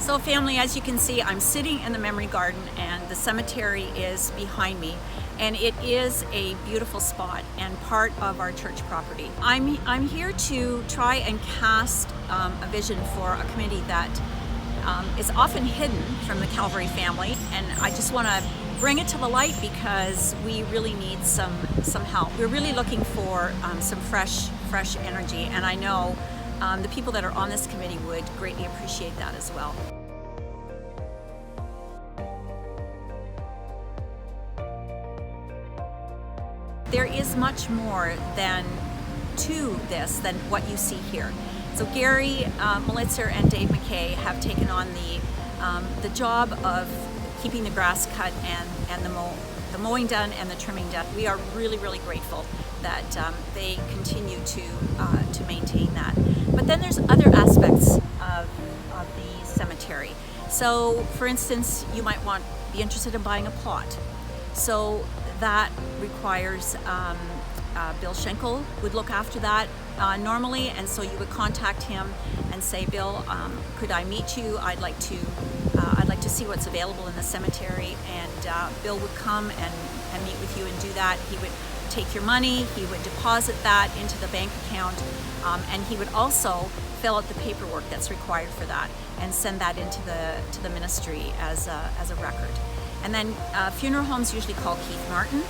So family, as you can see, I'm sitting in the memory garden and the cemetery is behind me, and it is a beautiful spot and part of our church property. I'm here to try and cast a vision for a committee that is often hidden from the Calvary family, and I just want to bring it to the light because we really need some help. We're really looking for some fresh energy, and I know the people that are on this committee would greatly appreciate that as well. There is much more to this than what you see here. So Gary Melitzer and Dave McKay have taken on the job of keeping the grass cut and the mowing done and the trimming done. We are really grateful that they continue to maintain that. But then there's other aspects of the cemetery. So for instance, you might be interested in buying a plot. So that requires Bill Schenkel would look after that normally, and so you would contact him and say, Bill, could I meet you? I'd like to see what's available in the cemetery, and Bill would come and meet with you and do that. He would take your money, he would deposit that into the bank account, and he would also fill out the paperwork that's required for that and send that into the ministry as a record. And then funeral homes usually call Keith Martin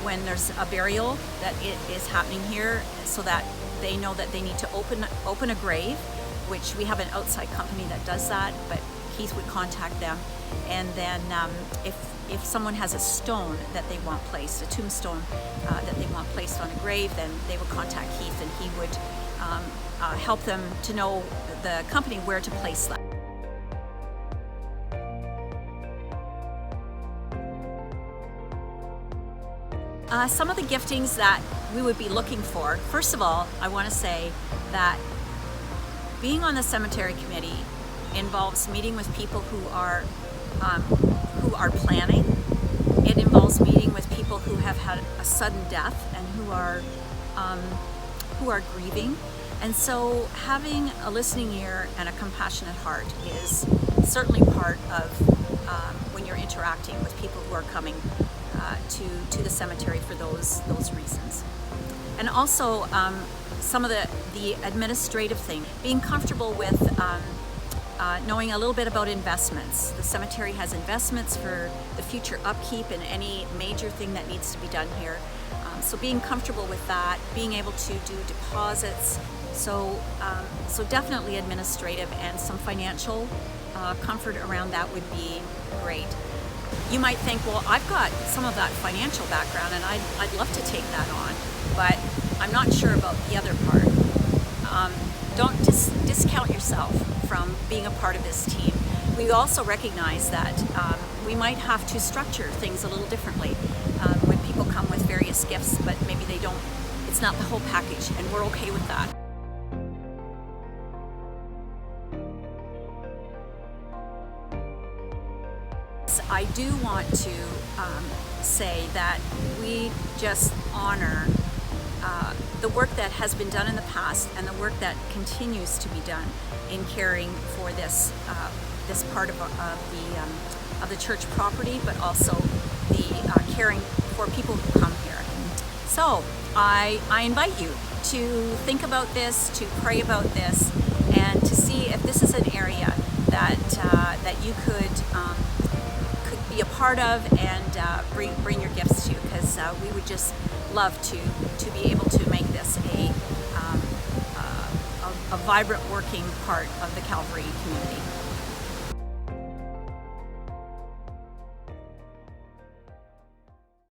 when there's a burial that it is happening here, so that they know that they need to open a grave, which we have an outside company that does that, but Keith would contact them. And then if someone has a stone that they want placed, a tombstone that they want placed on a grave, then they would contact Keith, and he would help them to know the company where to place that. Some of the giftings that we would be looking for, first of all, I want to say that being on the cemetery committee involves meeting with people who are planning. It involves meeting with people who have had a sudden death and who are grieving. And so having a listening ear and a compassionate heart is certainly part of when you're interacting with people who are coming to the cemetery for those reasons. And also some of the administrative thing, being comfortable with knowing a little bit about investments. The cemetery has investments for the future upkeep and any major thing that needs to be done here. So being comfortable with that, being able to do deposits, so definitely administrative and some financial comfort around that would be great. You might think, well, I've got some of that financial background and I'd love to take that on, but I'm not sure about the other part. Don't discount yourself from being a part of this team. We also recognize that we might have to structure things a little differently when people come with various gifts, but maybe it's not the whole package, and we're okay with that. I do want to say that we just honor the work that has been done in the past and the work that continues to be done in caring for this part of the church property, but also the caring for people who come here. So I invite you to think about this, to pray about this, and to see if this is an area that you could be a part of and bring your gifts to, because we would just love to be able to make this a vibrant working part of the Calvary community.